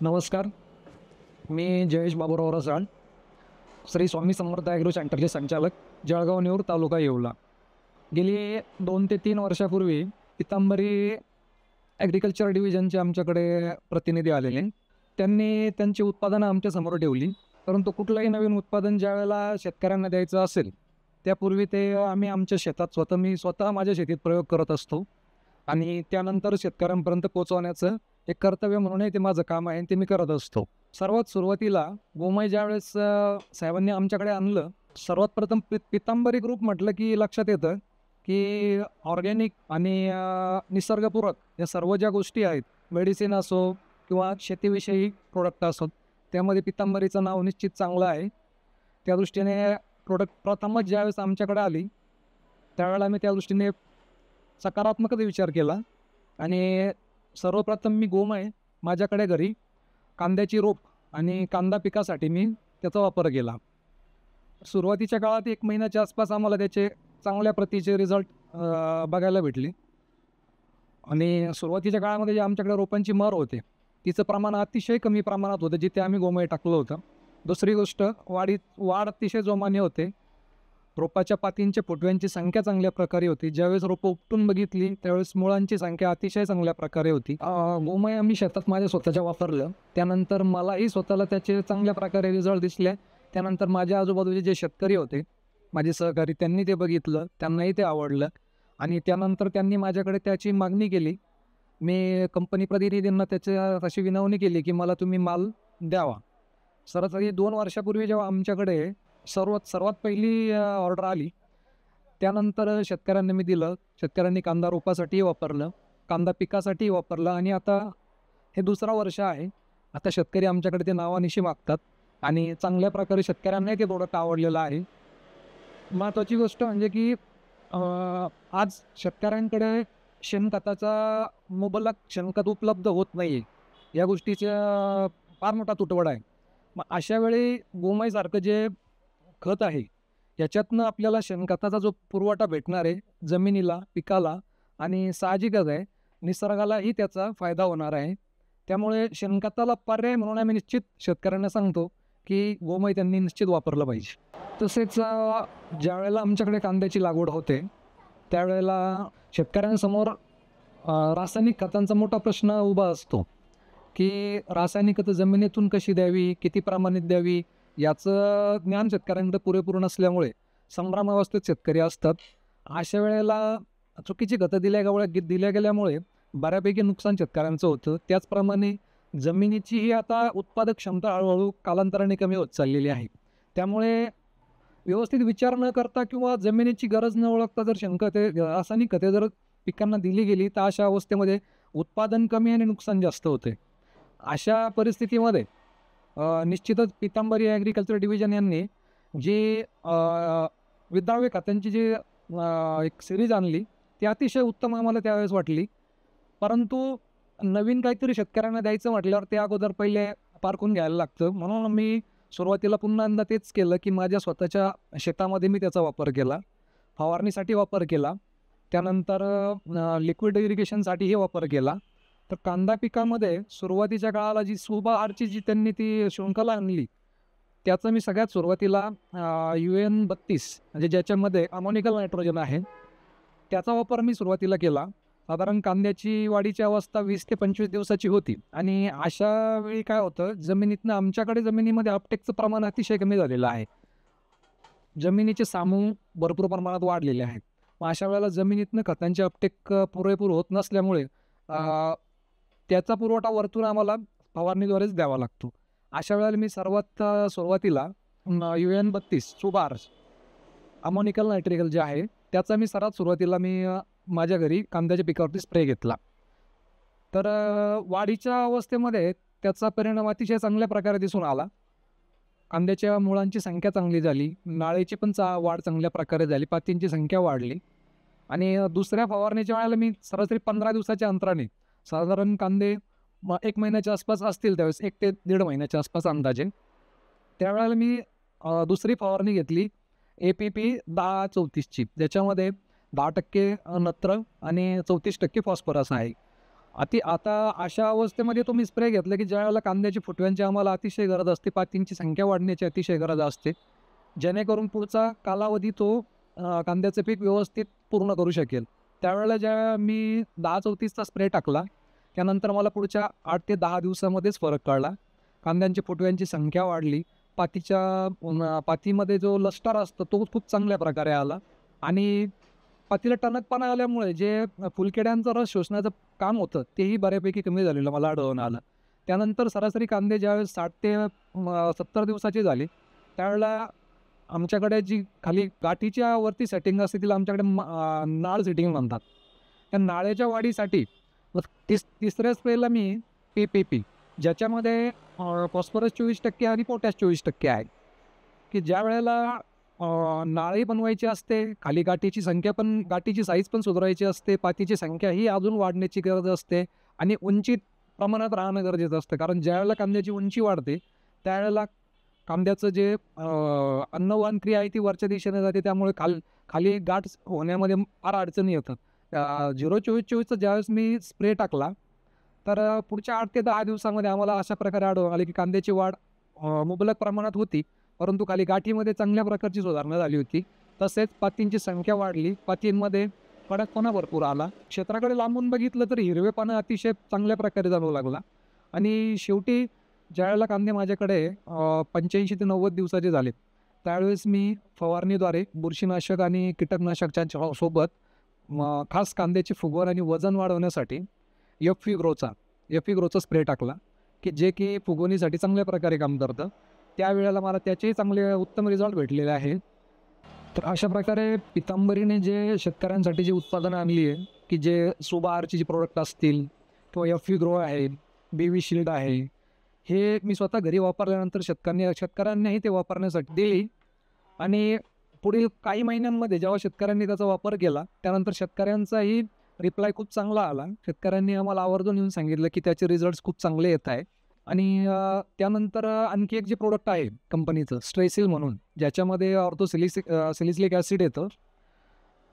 नमस्कार. मी जयेश बाबूराव रसाळ, श्री स्वामी समर्थ ॲग्रो सेंटरचे संचालक, जळगाव नेऊर, तालुका येवला. गेली 2 ते 3 वर्षापूर्वी पितांबरी ॲग्रिकल्चर डिव्हिजनचे आमच्याकडे प्रतिनिधी आलेले. त्यांनी त्यांची उत्पादनं आमच्यासमोर ठेवली. परंतु कुठलंही नवीन उत्पादन ज्यावेळेला शेतकऱ्यांना द्यायचं असेल, त्यापूर्वी ते आम्ही आमच्या शेतात मी स्वतः माझ्या शेतीत प्रयोग करत असतो आणि त्यानंतर शेतकऱ्यांपर्यंत पोहोचवण्याचं एक कर्तव्य म्हणूनही ते माझं काम आहे, ते मी करत असतो. सर्वात सुरुवातीला गोमय ज्यावेळेस साहेबांनी आमच्याकडे आणलं, सर्वात प्रथम पितांबरी ग्रुप म्हटलं की लक्षात येतं की ऑर्गॅनिक आणि निसर्गपूरक या सर्व ज्या गोष्टी आहेत, मेडिसिन असो किंवा शेतीविषयी प्रोडक्ट असो, त्यामध्ये पितांबरीचं नाव निश्चित चांगलं आहे. त्या दृष्टीने प्रोडक्ट प्रथमच ज्यावेळेस आमच्याकडे आली, त्यावेळेला आम्ही त्या दृष्टीने सकारात्मकच विचार केला आणि सर्वप्रथम मी गोमय माझ्याकडे घरी कांद्याची रोप आणि कांदा पिकासाठी मी त्याचा वापर केला. सुरुवातीच्या काळात 1 महिन्याच्या आसपास आम्हाला त्याचे चांगल्या प्रतीचे रिझल्ट बघायला भेटले आणि सुरुवातीच्या काळामध्ये जे आमच्याकडे रोपांची मर होते, तिचं प्रमाण अतिशय कमी प्रमाणात होतं, जिथे आम्ही गोमय टाकलं होतं. दुसरी गोष्ट, वाढ अतिशय जोमाने होते. रोपाच्या पातींच्या फुटव्यांची संख्या चांगल्या प्रकारे होती. ज्यावेळेस रोपं उपटून बघितली, त्यावेळेस मुळांची संख्या अतिशय चांगल्या प्रकारे होती. गोमय आम्ही शेतात माझ्या स्वतःच्या वापरलं. त्यानंतर मलाही स्वतःला त्याचे चांगल्या प्रकारे रिझल्ट दिसले. त्यानंतर माझ्या आजूबाजूचे जे शेतकरी होते, माझे सहकारी, त्यांनी ते बघितलं, त्यांनाही ते आवडलं आणि त्यानंतर त्यांनी माझ्याकडे त्याची मागणी केली. मी कंपनी प्रतिनिधींना तशी विनवणी केली की मला तुम्ही माल द्यावा. सरासरी 2 वर्षापूर्वी जेव्हा आमच्याकडे सर्वात पहिली ऑर्डर आली, त्यानंतर शेतकऱ्यांना मी दिलं. शेतकऱ्यांनी कांदा रोपासाठीही वापरलं, कांदा पिकासाठीही वापरलं आणि आता हे 2रं वर्ष आहे. आता शेतकरी आमच्याकडे ते नावानिशी मागतात आणि चांगल्या प्रकारे शेतकऱ्यांनाही ते प्रोडक्ट आवडलेलं आहे. महत्त्वाची गोष्ट म्हणजे की आज शेतकऱ्यांकडे शेणखताचा मुबलक शेणखत उपलब्ध होत नाही आहे. या गोष्टीचा फार मोठा तुटवडा आहे. मग अशावेळी गोमयसारखं जे खत आहे, याच्यातनं आपल्याला शेणखताचा जो पुरवठा भेटणार आहे जमिनीला, पिकाला आणि साहजिकच आहे निसर्गालाही त्याचा फायदा होणार आहे. त्यामुळे शेणखताला पर्याय म्हणून आम्ही निश्चित शेतकऱ्यांना सांगतो की गोमय त्यांनी निश्चित वापरलं पाहिजे. तसेच ज्यावेळेला आमच्याकडे कांद्याची लागवड होते, त्यावेळेला शेतकऱ्यांसमोर रासायनिक खतांचा मोठा प्रश्न उभा असतो की रासायनिक खतं जमिनीतून कशी द्यावी, किती प्रमाणात द्यावी, याचं ज्ञान शेतकऱ्यांकडे पुरेपूर नसल्यामुळे संभ्रमावस्थेत शेतकरी असतात. अशा वेळेला चुकीची खतं दिल्या गेल्यामुळे बऱ्यापैकी नुकसान शेतकऱ्यांचं होतं. त्याचप्रमाणे जमिनीचीही आता उत्पादक क्षमता हळूहळू कालांतराने कमी होत चाललेली आहे. त्यामुळे व्यवस्थित विचार न करता किंवा जमिनीची गरज न ओळखता जर शेणखते, रासायनिक खते जर पिकांना दिली गेली, तर अशा अवस्थेमध्ये उत्पादन कमी आणि नुकसान जास्त होते. अशा परिस्थितीमध्ये निश्चितच पितांबरी ॲग्रिकल्चर डिव्हिजन यांनी जी विद्राव्य खतांची जी एक सिरीज आणली, ती अतिशय उत्तम आम्हाला त्यावेळेस वाटली. परंतु नवीन काहीतरी शेतकऱ्यांना द्यायचं म्हटल्यावर ते अगोदर पहिले पारखून घ्यायला लागतं. म्हणून मी सुरुवातीला पुन्हा एकदा तेच केलं की माझ्या स्वतःच्या शेतामध्ये मी त्याचा वापर केला, फवारणीसाठी वापर केला, त्यानंतर लिक्विड इरिगेशनसाठीही वापर केला. तर कांदा पिकामध्ये सुरुवातीच्या काळाला जी सुबारची त्यांनी ती शृंखला आणली, त्याचं मी सगळ्यात सुरुवातीला UN32 म्हणजे ज्याच्यामध्ये अमोनिकल नायट्रोजन आहे, त्याचा वापर मी सुरुवातीला केला. साधारण कांद्याची वाढीची अवस्था 20 ते 25 दिवसाची होती आणि अशा वेळी काय होतं, आमच्याकडे जमिनीमध्ये अपटेकचं प्रमाण अतिशय कमी झालेलं आहे. जमिनीचे सामूहिक भरपूर प्रमाणात वाढलेले आहेत. मग अशा वेळेला जमिनीतनं खतांचे अपटेक पुरेपूर होत नसल्यामुळे त्याचा पुरवठा वरतून आम्हाला फवारणीद्वारेच द्यावा लागतो. अशा वेळेला मी सर्वात सुरुवातीला UN32 सुबार अमोनिकल नायट्रिकल जे आहे, त्याचा मी सर्वात सुरुवातीला माझ्या घरी कांद्याच्या पिकावरती स्प्रे घेतला. तर वाढीच्या अवस्थेमध्ये त्याचा परिणाम अतिशय चांगल्या प्रकारे दिसून आला. कांद्याच्या मुळांची संख्या चांगली झाली, नाळेची पण वाढ चांगल्या प्रकारे झाली, पातींची संख्या वाढली आणि दुसऱ्या फवारणीच्या वेळेला मी सरासरी 15 दिवसाच्या अंतराने, साधारण कांदे 1 महिन्याच्या आसपास असतील त्यावेळेस, 1 ते 1.5 महिन्याच्या आसपास अंदाजे, त्यावेळेला मी दुसरी फवारणी घेतली APP 10-34ची, ज्याच्यामध्ये 10% नत्र आणि 34% फॉस्फरस आहे. आता अशा अवस्थेमध्ये तुम्ही स्प्रे घेतला की ज्यावेळेला कांद्याची फुटव्यांची आम्हाला अतिशय गरज असते, पातींची संख्या वाढण्याची अतिशय गरज असते, जेणेकरून पुढचा कालावधी तो कांद्याचं पीक व्यवस्थित पूर्ण करू शकेल. त्यावेळेला ज्या मी 10-34चा स्प्रे टाकला, त्यानंतर मला पुढच्या 8 ते 10 दिवसामध्येच फरक कळला. कांद्यांची फुटव्यांची संख्या वाढली, पातीमध्ये जो लष्टर असतो तो खूप चांगल्या प्रकारे आला आणि पातीला टणकपणा आल्यामुळे जे फुलकिड्यांचा रस शोषण्याचं काम होतं तेही बऱ्यापैकी कमी झालेलं मला आढळून आलं. त्यानंतर सरासरी कांदे ज्यावेळेस 60 ते 70 दिवसाची झाली, त्यावेळेला आमच्याकडे जी खाली गाठीच्या वरती सेटिंग असते तिला आमच्याकडे नाळ सेटिंग म्हणतात. त्या नाळेच्या वाढीसाठी मग तिसऱ्या स्प्रेला मी PPP, ज्याच्यामध्ये फॉस्फरस 24% आणि पोटॅश 24% आहे, की ज्या वेळेला नाळी बनवायची असते, खाली गाठीची साईज पण सुधारायची असते, पातीची संख्या ही अजून वाढण्याची गरज असते आणि उंची प्रमाणात राहणं गरजेचं असतं. कारण ज्यावेळेला कांद्याची उंची वाढते त्यावेळेला कांद्याचं जे अन्नवहन क्रिया आहे ती वरच्या दिशेने जाते, त्यामुळे खाली गाठ होण्यामध्ये फार अडचणी येतात. 0-24-24चा ज्यावेळेस मी स्प्रे टाकला तर पुढच्या 8 ते 10 दिवसामध्ये आम्हाला अशा प्रकारे आढळून आले की कांद्याची वाढ मुबलक प्रमाणात होती, परंतु खाली गाठीमध्ये चांगल्या प्रकारची सुधारणा झाली होती. तसेच पातींची संख्या वाढली, पातींमध्ये कडकपणा भरपूर आला. क्षेत्राकडे लांबून बघितलं तर हिरवेपणा अतिशय चांगल्या प्रकारे जाणवू लागला आणि शेवटी ज्यावेळेला कांदे माझ्याकडे 85 ते 90 दिवसाचे झाले, त्यावेळेस मी फवारणीद्वारे बुरशीनाशक आणि कीटकनाशकांच्या सोबत खास कांद्याची फुगवण आणि वजन वाढवण्यासाठी एफ-ई ग्रोचा स्प्रे टाकला, की जे की फुगवणीसाठी चांगल्या प्रकारे काम करतं. त्यावेळेला मला त्याचेही चांगले उत्तम रिझल्ट भेटलेले आहेत. तर अशा प्रकारे पितांबरीने जे शेतकऱ्यांसाठी जी उत्पादनं आणली आहे, की जे सुबारची जी प्रोडक्ट असतील किंवा एफ-ई-ग्रो आहे, BV-शील्ड आहे, हे मी स्वतः घरी वापरल्यानंतर शेतकऱ्यांनाही ते वापरण्यासाठी दिली आणि पुढील काही महिन्यांमध्ये जेव्हा शेतकऱ्यांनी त्याचा वापर केला त्यानंतर शेतकऱ्यांचाही रिप्लाय खूप चांगला आला. शेतकऱ्यांनी आम्हाला आवर्जून येऊन सांगितलं की त्याचे रिझल्ट्स खूप चांगले येत आहे आणि त्यानंतर आणखी एक जे प्रोडक्ट आहे कंपनीचं स्ट्रेसिल म्हणून, ज्याच्यामध्ये सिलिसिलिक ॲसिड येतं,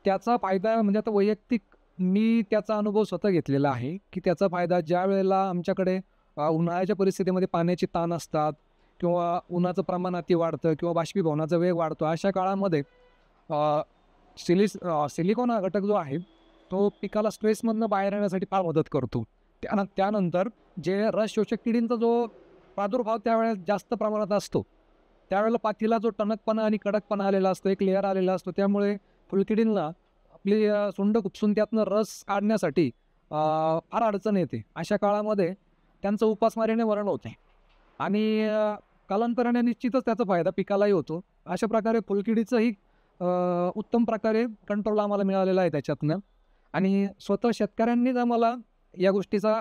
त्याचा फायदा म्हणजे आता वैयक्तिक मी त्याचा अनुभव स्वतः घेतलेला आहे की त्याचा फायदा ज्या वेळेला आमच्याकडे उन्हाळ्याच्या परिस्थितीमध्ये पाण्याची ताण असतात किंवा उन्हाचं प्रमाण अति वाढतं किंवा बाष्पीभवनाचा वेग वाढतो, अशा काळामध्ये सिलिकॉन हा घटक जो आहे तो पिकाला स्ट्रेसमधनं बाहेर येण्यासाठी फार मदत करतो. त्यानंतर जे रस शोषक किडींचा जो प्रादुर्भाव त्यावेळेस जास्त प्रमाणात असतो, त्यावेळेला पातीला जो टणकपणा आणि कडकपणा आलेला असतो, एक लेअर आलेला असतो, त्यामुळे फुलकिडींना आपली सोंड खुपसून त्यातनं रस काढण्यासाठी फार अडचण येते. अशा काळामध्ये त्यांचं उपासमारीने मरण होते आणि कालांतराने निश्चितच त्याचा फायदा पिकालाही होतो. अशा प्रकारे फुलकिडीचंही उत्तम प्रकारे कंट्रोल आम्हाला मिळालेला आहे त्याच्यातनं आणि स्वतः शेतकऱ्यांनीच आम्हाला या गोष्टीचा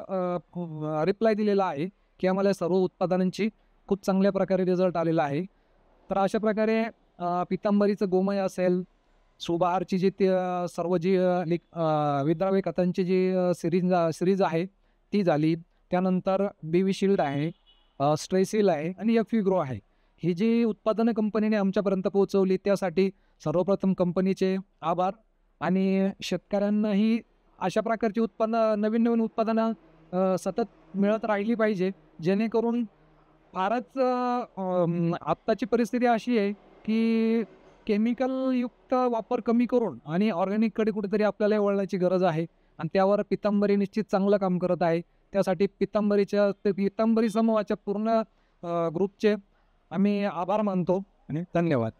रिप्लाय दिलेला आहे की आम्हाला सर्व उत्पादनांची खूप चांगल्या प्रकारे रिझल्ट आलेला आहे. तर अशा प्रकारे पितांबरीचं गोमय असेल, सुबहारची जी सर्व जी विद्राव्य खतांची जी सिरीज आहे ती झाली, त्यानंतर BV-शील्ड आहे, स्ट्रेसिल आहे आणि एफ-ई-ग्रो आहे. ही जी उत्पादनं कंपनीने आमच्यापर्यंत पोहोचवली त्यासाठी सर्वप्रथम कंपनीचे आभार आणि शेतकऱ्यांनाही अशा प्रकारची नवीन उत्पादनं सतत मिळत राहिली पाहिजे, जेणेकरून फारच आत्ताची परिस्थिती अशी आहे की केमिकलयुक्त वापर कमी करून आणि ऑर्गॅनिककडे कुठेतरी आपल्याला वळण्याची गरज आहे आणि त्यावर पितांबरी निश्चित चांगलं काम करत आहे. त्यासाठी पितांबरी समूहाच्या पूर्ण ग्रुपचे आम्ही आभार मानतो आणि धन्यवाद.